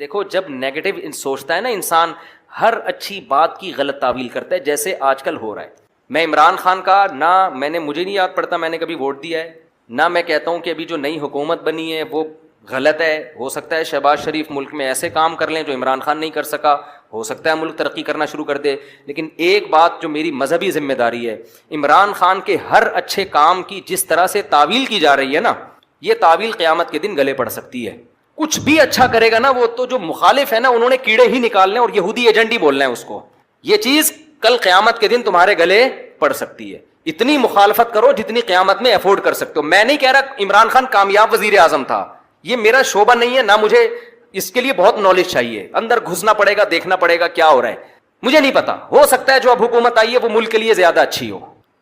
دیکھو جب نیگیٹو سوچتا ہے نا انسان، ہر اچھی بات کی غلط تعویل کرتا ہے، جیسے آج کل ہو رہا ہے. میں عمران خان کا نہ مجھے نہیں یاد پڑتا میں نے کبھی ووٹ دیا ہے، نہ میں کہتا ہوں کہ ابھی جو نئی حکومت بنی ہے وہ غلط ہے. ہو سکتا ہے شہباز شریف ملک میں ایسے کام کر لیں جو عمران خان نہیں کر سکا، ہو سکتا ہے ملک ترقی کرنا شروع کر دے. لیکن ایک بات جو میری مذہبی ذمہ داری ہے، عمران خان کے ہر اچھے کام کی جس طرح سے تعویل کی جا رہی ہے نا، یہ تعویل قیامت کے دن گلے پڑ سکتی ہے. کچھ بھی اچھا کرے گا نا، وہ تو جو مخالف ہے نا انہوں نے کیڑے ہی نکالنے اور یہودی ایجنٹ ہی بولنا ہے اس کو. یہ چیز کل قیامت کے دن تمہارے گلے پڑ سکتی ہے. اتنی مخالفت کرو جتنی قیامت میں افورڈ کر سکتے ہو. میں نہیں کہہ رہا عمران خان کامیاب وزیر اعظم تھا، یہ میرا شعبہ نہیں ہے، نہ مجھے اس کے لیے بہت نالج چاہیے. اندر گھسنا پڑے گا، دیکھنا پڑے گا کیا ہو رہا ہے. مجھے نہیں پتا، ہو سکتا ہے جو اب حکومت آئی ہے وہ ملک کے لیے زیادہ اچھی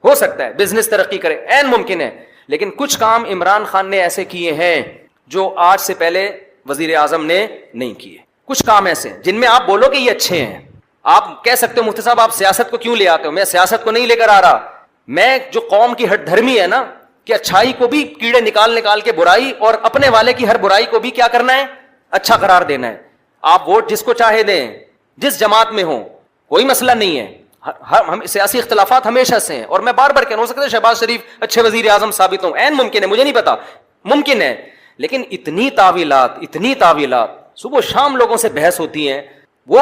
ہو سکتا ہے بزنس ترقی کرے، عین ممکن ہے. لیکن کچھ کام عمران خان نے ایسے کیے ہیں جو آج سے پہلے وزیر اعظم نے نہیں کیے. کچھ کام ایسے ہیں جن میں آپ بولو کہ یہ اچھے ہیں. آپ کہہ سکتے ہو مفتی صاحب آپ سیاست کو کیوں لے آتے ہو؟ میں سیاست کو نہیں لے کر آ رہا، میں جو قوم کی ہٹ دھرمی ہے نا کہ اچھائی کو بھی کیڑے نکال کے برائی، اور اپنے والے کی ہر برائی کو بھی کیا کرنا ہے، اچھا قرار دینا ہے. آپ ووٹ جس کو چاہے دیں، جس جماعت میں ہوں، کوئی مسئلہ نہیں ہے. ہم سیاسی اختلافات ہمیشہ سے ہیں، اور میں بار بار کہہ رہا ہوں، ہو سکتا ہے شہباز شریف اچھے وزیر اعظم ثابت ہوں، عین ممکن ہے، مجھے نہیں پتا، ممکن ہے. لیکن اتنی تعویلات صبح شام لوگوں سے بحث ہوتی ہیں. وہ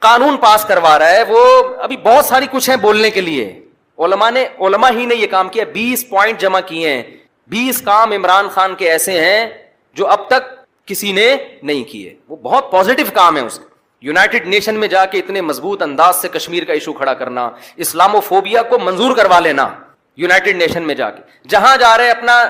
قانون پاس کروا رہا ہے، وہ ابھی بہت ساری کچھ ہیں بولنے کے لیے. علماء ہی نے یہ کام کیا. 20 پوائنٹ جمع کیے ہیں. 20 کام عمران خان کے ایسے ہیں جو اب تک کسی نے نہیں کیے. وہ بہت پازیٹو کام ہے اس کا. یونائٹڈ نیشن میں جا کے اتنے مضبوط انداز سے کشمیر کا ایشو کھڑا کرنا، اسلامو فوبیا کو منظور کروا لینا یونائٹڈ نیشن میں جا کے، جہاں جا رہے اپنا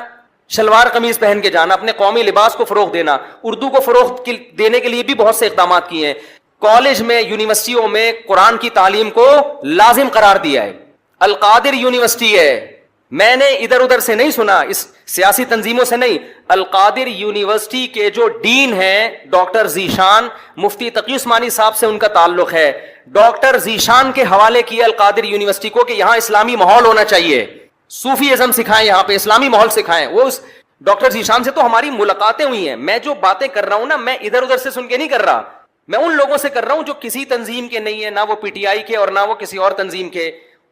شلوار قمیض پہن کے جانا، اپنے قومی لباس کو فروغ دینا، اردو کو فروغ دینے کے لیے بھی بہت سے اقدامات کیے ہیں. کالج میں، یونیورسٹیوں میں قرآن کی تعلیم کو لازم قرار دیا ہے. القادر یونیورسٹی ہے، میں نے ادھر ادھر سے نہیں سنا، اس سیاسی تنظیموں سے نہیں. القادر یونیورسٹی کے جو ڈین ہیں ڈاکٹر ذیشان، مفتی تقی عثمانی صاحب سے ان کا تعلق ہے. ڈاکٹر ذیشان کے حوالے کیا القادر یونیورسٹی کو کہ یہاں اسلامی ماحول ہونا چاہیے، صوفی ازم سکھائیں، یہاں پہ اسلامی ماحول سکھائیں. وہ اس ڈاکٹر ذیشان سے تو ہماری ملاقاتیں ہوئی ہیں. میں جو باتیں کر رہا ہوں نا، میں ادھر ادھر سے سن کے نہیں کر رہا، میں ان لوگوں سے کر رہا ہوں جو کسی تنظیم کے نہیں ہے، نہ وہ پی ٹی آئی کے اور نہ وہ کسی اور تنظیم کے،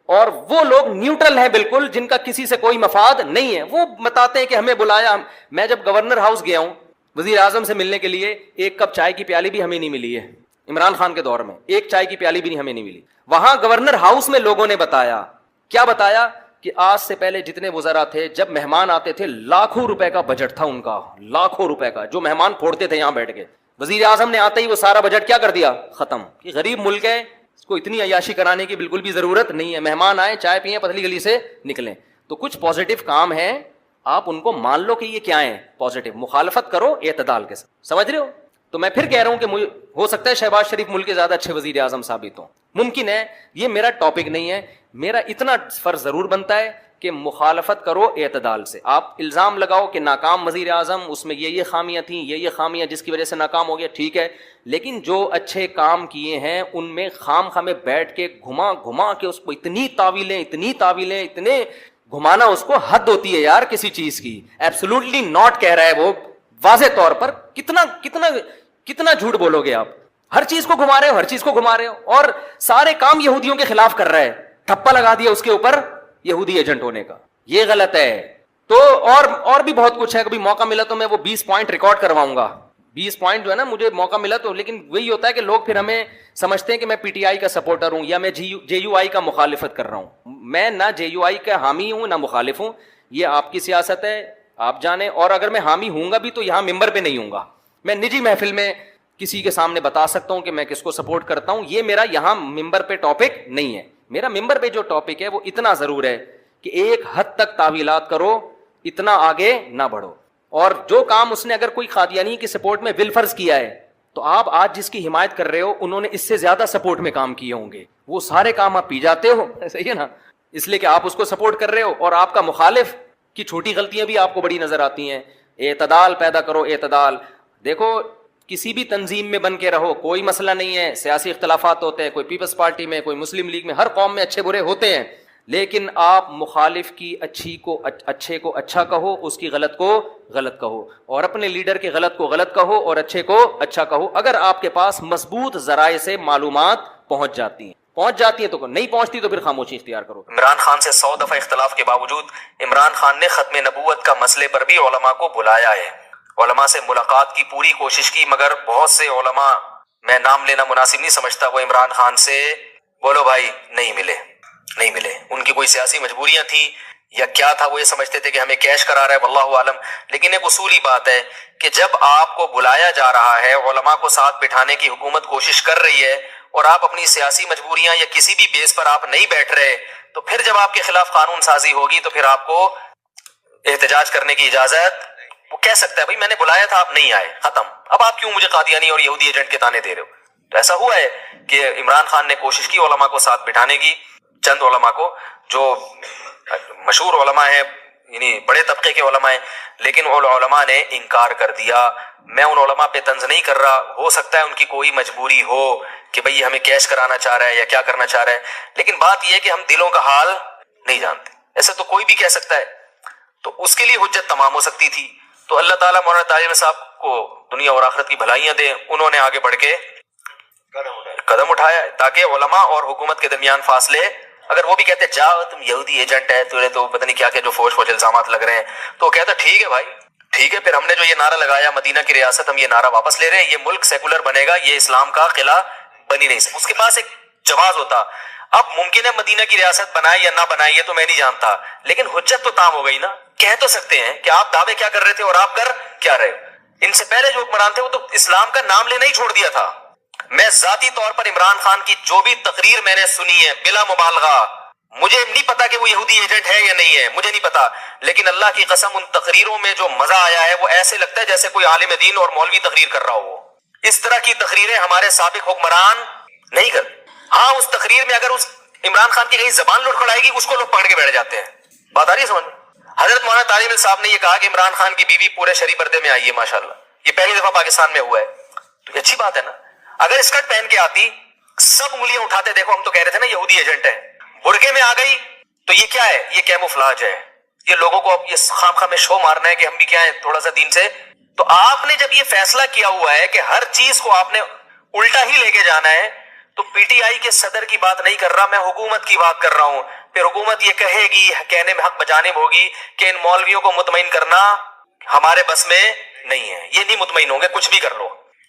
اور وہ لوگ نیوٹرل ہیں بالکل، جن کا کسی سے کوئی مفاد نہیں ہے. وہ بتاتے ہیں کہ ہمیں بلایا. میں جب گورنر ہاؤس گیا ہوں وزیر اعظم سے ملنے کے لیے، ایک کپ چائے کی پیالی بھی ہمیں نہیں ملی ہے. عمران خان کے دور میں ایک چائے کی پیالی بھی ہمیں نہیں ملی. وہاں گورنر ہاؤس میں لوگوں نے بتایا، کیا بتایا، کہ آج سے پہلے جتنے وزراء تھے جب مہمان آتے تھے لاکھوں روپے کا بجٹ تھا ان کا، لاکھوں روپے کا جو مہمان پھوڑتے تھے یہاں بیٹھ کے. وزیر اعظم نے آتے ہی وہ سارا بجٹ کیا کر دیا، ختم. کہ غریب ملک ہے، اس کو اتنی عیاشی کرانے کی بالکل بھی ضرورت نہیں ہے. مہمان آئے، چائے پیئیں، پتلی گلی سے نکلیں. تو کچھ پازیٹو کام ہیں، آپ ان کو مان لو کہ یہ کیا ہیں، پازیٹو. مخالفت کرو اعتدال کے ساتھ. سمجھ رہے ہو؟ تو میں پھر کہہ رہا ہوں کہ ہو سکتا ہے شہباز شریف ملک کے زیادہ اچھے وزیر اعظم ثابت ہوں، ممکن ہے. یہ میرا ٹاپک نہیں ہے. میرا اتنا فرض ضرور بنتا ہے کہ مخالفت کرو اعتدال سے. آپ الزام لگاؤ کہ ناکام وزیر اعظم، اس میں یہ خامیاں تھیں، یہ خامیاں جس کی وجہ سے ناکام ہو گیا، ٹھیک ہے. لیکن جو اچھے کام کیے ہیں ان میں خام خامے بیٹھ کے گھما کے اس کو اتنی تعویلیں اتنے گھمانا، اس کو حد ہوتی ہے یار کسی چیز کی. ایبسولوٹلی ناٹ کہہ رہا ہے وہ واضح طور پر. کتنا جھوٹ بولو گے آپ؟ ہر چیز کو گھما رہے ہو اور سارے کام یہودیوں کے خلاف کر رہا ہے. ٹھپا لگا دیا اس کے اوپر یہودی ایجنٹ ہونے کا. یہ غلط ہے. تو اور بھی بہت کچھ ہے. کبھی موقع ملا تو میں وہ 20 پوائنٹ ریکارڈ کرواؤں گا. 20 پوائنٹ جو ہے نا، مجھے موقع ملا تو. لیکن وہی ہوتا ہے کہ لوگ پھر ہمیں سمجھتے ہیں کہ میں پی ٹی آئی کا سپورٹر ہوں یا میں جے یو آئی کا مخالفت کر رہا ہوں. میں نہ جے یو آئی کا حامی ہوں نہ مخالف ہوں. یہ آپ کی سیاست ہے، آپ جانیں. اور اگر میں حامی ہوں گا بھی تو یہاں ممبر پہ نہیں ہوں گا. میں نجی محفل میں کسی کے سامنے بتا سکتا ہوں کہ میں کس کو سپورٹ کرتا ہوں. یہ میرا یہاں ممبر پہ ٹاپک نہیں ہے. میرا ممبر پہ جو ٹاپک ہے وہ اتنا ضرور ہے کہ ایک حد تک تعویلات کرو، اتنا آگے نہ بڑھو. اور جو کام اس نے اگر کوئی قادیانی کی سپورٹ میں بالفرض کیا ہے تو آپ آج جس کی حمایت کر رہے ہو انہوں نے اس سے زیادہ سپورٹ میں کام کیے ہوں گے. وہ سارے کام آپ پی جاتے ہو، صحیح ہے نا، اس لیے کہ آپ اس کو سپورٹ کر رہے ہو. اور آپ کا مخالف کی چھوٹی غلطیاں بھی آپ کو بڑی نظر آتی ہیں. اعتدال پیدا کرو، اعتدال. دیکھو کسی بھی تنظیم میں بن کے رہو، کوئی مسئلہ نہیں ہے. سیاسی اختلافات ہوتے ہیں، کوئی پیپلز پارٹی میں، کوئی مسلم لیگ میں، ہر قوم میں اچھے برے ہوتے ہیں. لیکن آپ مخالف کی اچھے کو اچھا کہو، اس کی غلط کو غلط کہو، اور اپنے لیڈر کے غلط کو غلط کہو اور اچھے کو اچھا کہو، اگر آپ کے پاس مضبوط ذرائع سے معلومات پہنچ جاتی ہیں تو نہیں پہنچتی تو پھر خاموشی اختیار کرو۔ عمران خان سے 100 دفعہ اختلاف کے باوجود عمران خان نے ختم نبوت کا مسئلے پر بھی علماء کو بلایا ہے، علماء سے ملاقات کی پوری کوشش کی، مگر بہت سے علماء، میں نام لینا مناسب نہیں سمجھتا، وہ عمران خان سے بولو بھائی نہیں ملے۔ ان کی کوئی سیاسی مجبوریاں تھیں یا کیا تھا، وہ یہ سمجھتے تھے کہ ہمیں کیش کرا رہا ہے، واللہ عالم۔ لیکن ایک اصولی بات ہے کہ جب آپ کو بلایا جا رہا ہے، علماء کو ساتھ بٹھانے کی حکومت کوشش کر رہی ہے، اور آپ اپنی سیاسی مجبوریاں یا کسی بھی بیس پر آپ نہیں بیٹھ رہے، تو پھر جب آپ کے خلاف قانون سازی ہوگی تو پھر آپ کو احتجاج کرنے کی اجازت، وہ کہہ سکتا ہے بھائی میں نے بلایا تھا آپ نہیں آئے، ختم، اب آپ کیوں مجھے قادیانی اور یہودی ایجنٹ کے تانے دے رہے ہو؟ تو ایسا ہوا ہے کہ عمران خان نے کوشش کی علماء کو ساتھ بٹھانے کی، چند علماء کو جو مشہور علماء ہیں، یعنی بڑے طبقے کے علماء ہیں، لیکن ان علماء نے انکار کر دیا۔ میں ان علماء پہ طنز نہیں کر رہا، ہو سکتا ہے ان کی کوئی مجبوری ہو کہ بھئی ہمیں کیش کرانا چاہ رہا ہے یا کیا کرنا چاہ رہا ہے، لیکن بات یہ ہے کہ ہم دلوں کا حال نہیں جانتے، ایسا تو کوئی بھی کہہ سکتا ہے، تو اس کے لیے حجت تمام ہو سکتی تھی۔ تو اللہ تعالیٰ مولانا طارق صاحب کو دنیا اور آخرت کی بھلائیاں دے، انہوں نے آگے بڑھ کے قدم اٹھایا ہے تاکہ علماء اور حکومت کے درمیان فاصلے، اگر وہ بھی کہتے جاؤ تم یہودی ایجنٹ ہے، تو پتہ نہیں کیا جو فوج الزامات لگ رہے ہیں، تو وہ کہتا ٹھیک ہے بھائی ٹھیک ہے، پھر ہم نے جو یہ نعرہ لگایا مدینہ کی ریاست، ہم یہ نعرہ واپس لے رہے ہیں، یہ ملک سیکولر بنے گا، یہ اسلام کا قلعہ بنی نہیں سکتا۔ اس کے پاس ایک جواز ہوتا، اب ممکن ہے مدینہ کی ریاست بنائے یا نہ بنائے یہ تو میں نہیں جانتا، لیکن حجت تو تام ہو گئی نا، کہہ تو سکتے ہیں کہ آپ دعوے کیا کر رہے تھے اور آپ کر کیا رہے ہو۔ ان سے پہلے جو حکمران تھے وہ تو اسلام کا نام لینا ہی چھوڑ دیا تھا۔ میں ذاتی طور پر عمران خان کی جو بھی تقریر میں نے سنی ہے بلا مبالغہ، مجھے نہیں پتا کہ وہ یہودی ایجنٹ ہے یا نہیں ہے، مجھے نہیں پتا، لیکن اللہ کی قسم ان تقریروں میں جو مزہ آیا ہے وہ ایسے لگتا ہے جیسے کوئی عالم دین اور مولوی تقریر کر رہا ہو۔ اس طرح کی تقریریں ہمارے سابق حکمران نہیں کرتے۔ ہاں اس تقریر میں اگر اس عمران خان کی کہیں زبان لڑکھڑائے گی اس کو لوگ پکڑ کے بیٹھ جاتے ہیں۔ بات آ رہی ہے سمجھ؟ حضرت مولانا طارق صاحب نے یہ کہا کہ عمران خان کی بیوی پورے شرعی پردے میں آئی ہے، ماشاءاللہ یہ پہلی دفعہ پاکستان میں ہوا ہے، تو یہ اچھی بات ہے نا۔ اگر اسکرٹ پہن کے آتی سب انگلیاں اٹھاتے، دیکھو ہم تو کہہ رہے تھے نا یہودی ایجنٹ ہے، برقعے میں آ گئی تو یہ کیا ہے؟ یہ کیموفلاج ہے، یہ لوگوں کو اب یہ خام خواہ میں شو مارنا ہے کہ ہم بھی کیا ہیں تھوڑا سا دین سے۔ تو آپ نے جب یہ فیصلہ کیا ہوا ہے کہ ہر چیز کو آپ نے الٹا ہی لے کے جانا ہے، تو پی ٹی آئی کے صدر کی بات نہیں کر رہا میں، حکومت کی بات کر رہا ہوں۔ پھر حکومت یہ کہے گی، کہنے میں حق بجانب ہوگی کہ ان مولویوں کو مطمئن کرنا ہمارے بس میں نہیں ہے، یہ نہیں مطمئن ہوں گے کچھ بھی کر لو،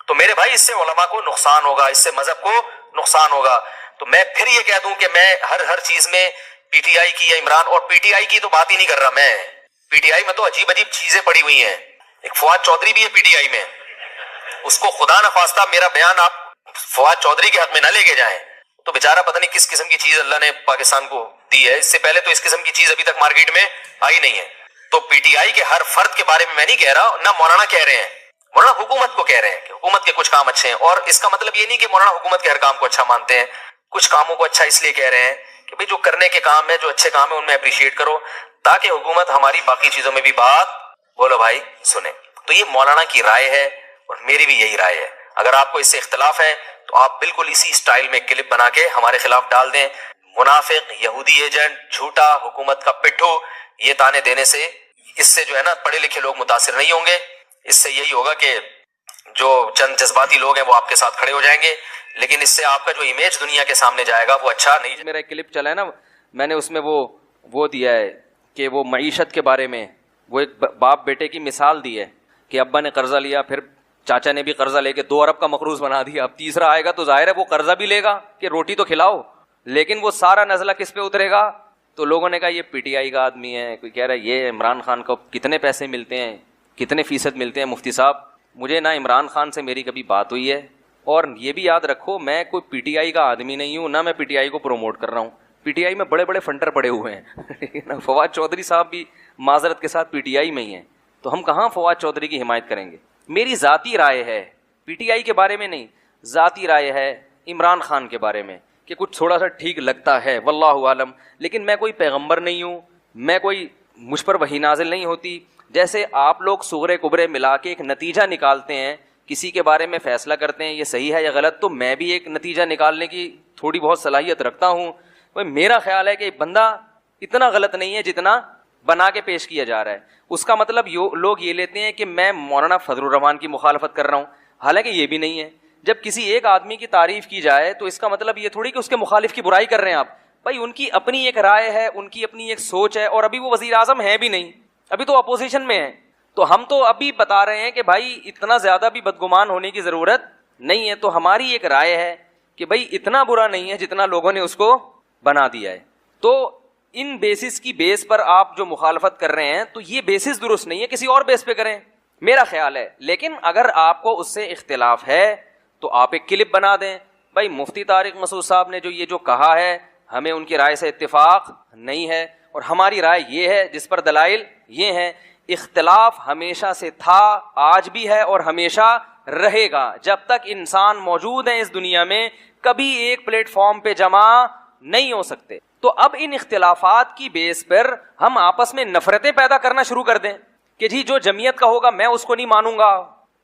تو میرے بھائی اس سے علماء کو نقصان ہوگا، اس سے مذہب کو نقصان ہوگا۔ تو میں پھر یہ کہہ دوں کہ میں ہر چیز میں پی ٹی آئی کی یا عمران، اور پی ٹی آئی کی تو بات ہی نہیں کر رہا میں، پی ٹی آئی میں تو عجیب چیزیں پڑی ہوئی ہیں، ایک فواد چودھری بھی ہے پی ٹی آئی میں، اس کو خدا نخواستہ میرا بیان آپ فواد چودھری کے حق میں نہ لے کے جائیں، تو بیچارہ پتہ نہیں کس قسم کی چیز اللہ نے پاکستان کو دی ہے، اس سے پہلے تو اس قسم کی چیز ابھی تک مارکیٹ میں آئی نہیں ہے۔ تو پی ٹی آئی کے ہر فرد کے بارے میں نہیں کہہ رہا، نہ مولانا کہہ رہے ہیں، مولانا حکومت کو کہہ رہے ہیں کہ حکومت کے کچھ کام اچھے ہیں، اور اس کا مطلب یہ نہیں کہ مولانا حکومت کے ہر کام کو اچھا مانتے ہیں، کچھ کاموں کو اچھا اس لیے کہہ رہے ہیں کہ بھئی جو کرنے کے کام ہے، جو اچھے کام ہیں ان میں اپریشیٹ کرو، تاکہ حکومت ہماری باقی چیزوں میں بھی بات بولو بھائی سنیں۔ تو یہ مولانا کی رائے ہے اور میری بھی یہی رائے ہے۔ اگر آپ کو اس سے اختلاف ہے تو آپ بالکل اسی سٹائل میں کلپ بنا کے ہمارے خلاف ڈال دیں، منافق، یہودی ایجنٹ، جھوٹا، حکومت کا پٹھو، یہ تانے دینے سے اس سے جو ہے نا پڑھے لکھے لوگ متاثر نہیں ہوں گے، اس سے یہی ہوگا کہ جو چند جذباتی لوگ ہیں وہ آپ کے ساتھ کھڑے ہو جائیں گے، لیکن اس سے آپ کا جو امیج دنیا کے سامنے جائے گا وہ اچھا نہیں۔ میرا ایک کلپ چلا ہے نا، میں نے اس میں وہ دیا ہے کہ وہ معیشت کے بارے میں وہ ایک باپ بیٹے کی مثال دی ہے کہ ابا نے قرضہ لیا، پھر چاچا نے بھی قرضہ لے کے 2 ارب کا مقروض بنا دیا، اب تیسرا آئے گا تو ظاہر ہے وہ قرضہ بھی لے گا کہ روٹی تو کھلاؤ، لیکن وہ سارا نزلہ کس پہ اترے گا؟ تو لوگوں نے کہا یہ پی ٹی آئی کا آدمی ہے، کوئی کہہ رہا ہے یہ عمران خان کو کتنے پیسے ملتے ہیں، کتنے فیصد ملتے ہیں۔ مفتی صاحب مجھے نہ عمران خان سے میری کبھی بات ہوئی ہے، اور یہ بھی یاد رکھو میں کوئی پی ٹی آئی کا آدمی نہیں ہوں، نہ میں پی ٹی آئی کو پروموٹ کر رہا ہوں۔ پی ٹی آئی میں بڑے بڑے فنڈر پڑے ہوئے ہیں فواد چودھری صاحب بھی معذرت کے ساتھ پی ٹی آئی میں ہی ہیں، تو ہم کہاں فواد چودھری کی حمایت کریں گے؟ میری ذاتی رائے ہے، پی ٹی آئی کے بارے میں نہیں، ذاتی رائے ہے عمران خان کے بارے میں کہ کچھ تھوڑا سا ٹھیک لگتا ہے، واللہ عالم، لیکن میں کوئی پیغمبر نہیں ہوں، میں کوئی مجھ پر وحی نازل نہیں ہوتی۔ جیسے آپ لوگ صغرے کبرے ملا کے ایک نتیجہ نکالتے ہیں، کسی کے بارے میں فیصلہ کرتے ہیں یہ صحیح ہے یا غلط، تو میں بھی ایک نتیجہ نکالنے کی تھوڑی بہت صلاحیت رکھتا ہوں۔ میرا خیال ہے کہ بندہ اتنا غلط نہیں ہے جتنا بنا کے پیش کیا جا رہا ہے. اس کا مطلب لوگ یہ لیتے ہیں کہ میں مولانا فضل الرحمان کی مخالفت کر رہا ہوں, حالانکہ یہ بھی نہیں ہے. جب کسی ایک آدمی کی تعریف کی جائے تو اس کا مطلب یہ تھوڑی کہ اس کے مخالف کی برائی کر رہے ہیں آپ. بھائی ان کی اپنی ایک رائے ہے, ان کی اپنی ایک سوچ ہے, اور ابھی وہ وزیر اعظم ہے بھی نہیں, ابھی تو اپوزیشن میں ہے. تو ہم تو ابھی بتا رہے ہیں کہ بھائی اتنا زیادہ بھی بدگمان ہونے کی ضرورت نہیں ہے. تو ہماری ایک رائے ہے کہ بھائی اتنا برا نہیں ہے جتنا لوگوں نے اس کو بنا دیا ہے. تو ان بیسس کی بیس پر آپ جو مخالفت کر رہے ہیں تو یہ بیسس درست نہیں ہے, کسی اور بیس پہ کریں, میرا خیال ہے. لیکن اگر آپ کو اس سے اختلاف ہے تو آپ ایک کلپ بنا دیں, بھائی مفتی طارق مسعود صاحب نے جو کہا ہے ہمیں ان کی رائے سے اتفاق نہیں ہے, اور ہماری رائے یہ ہے جس پر دلائل یہ ہیں. اختلاف ہمیشہ سے تھا, آج بھی ہے اور ہمیشہ رہے گا. جب تک انسان موجود ہیں اس دنیا میں کبھی ایک پلیٹ فارم پہ جمع نہیں ہو سکتے. تو اب ان اختلافات کی بیس پر ہم آپس میں نفرتیں پیدا کرنا شروع کر دیں کہ جی جو جمعیت کا ہوگا میں اس کو نہیں مانوں گا,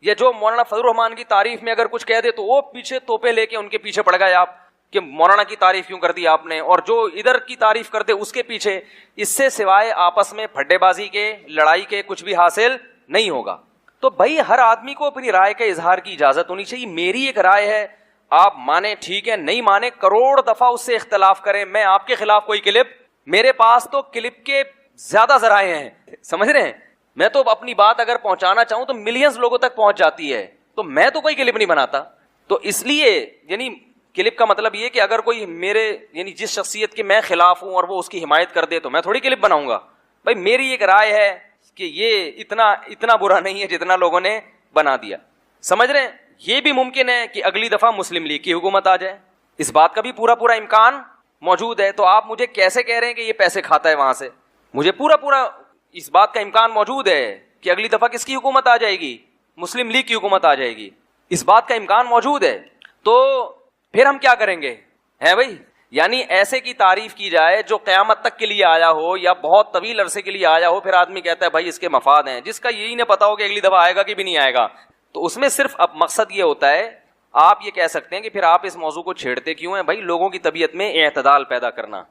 یا جو مولانا فضل الرحمان کی تعریف میں اگر کچھ کہہ دے تو وہ پیچھے توپے لے کے ان کے پیچھے پڑ گئے آپ کہ مولانا کی تعریف کیوں کر دی آپ نے, اور جو ادھر کی تعریف کرتے اس کے پیچھے. اس سے سوائے آپس میں پھڈے بازی کے, لڑائی کے کچھ بھی حاصل نہیں ہوگا. تو بھائی ہر آدمی کو اپنی رائے کے اظہار کی اجازت ہونی چاہیے. میری ایک رائے ہے, آپ مانے ٹھیک ہے, نہیں مانے کروڑ دفعہ اس سے اختلاف کریں, میں آپ کے خلاف کوئی کلپ, میرے پاس تو کلپ کے زیادہ ذرائع ہیں, سمجھ رہے ہیں. میں تو اپنی بات اگر پہنچانا چاہوں تو ملینز لوگوں تک پہنچ جاتی ہے, تو میں تو کوئی کلپ نہیں بناتا. تو اس لیے یعنی کلپ کا مطلب یہ کہ اگر کوئی میرے یعنی جس شخصیت کے میں خلاف ہوں اور وہ اس کی حمایت کر دے تو میں تھوڑی کلپ بناؤں گا. بھائی میری ایک رائے ہے کہ یہ اتنا برا نہیں ہے جتنا لوگوں نے بنا دیا, سمجھ رہے ہیں. یہ بھی ممکن ہے کہ اگلی دفعہ مسلم لیگ کی حکومت آ جائے, اس بات کا بھی پورا امکان موجود ہے. تو آپ مجھے کیسے کہہ رہے ہیں کہ یہ پیسے کھاتا ہے وہاں سے؟ مجھے پورا اس بات کا امکان موجود ہے کہ اگلی دفعہ کس کی حکومت آ جائے گی, مسلم لیگ کی حکومت آ جائے گی, اس بات کا امکان موجود ہے. تو پھر ہم کیا کریں گے ہیں بھائی؟ یعنی ایسے کی تعریف کی جائے جو قیامت تک کے لیے آیا ہو یا بہت طویل عرصے کے لیے آیا ہو, پھر آدمی کہتا ہے بھائی اس کے مفاد ہیں, جس کا یہی نہیں پتا ہو کہ اگلی دفعہ آئے گا کہ بھی نہیں آئے گا. تو اس میں صرف اب مقصد یہ ہوتا ہے, آپ یہ کہہ سکتے ہیں کہ پھر آپ اس موضوع کو چھیڑتے کیوں ہیں؟ بھائی لوگوں کی طبیعت میں اعتدال پیدا کرنا.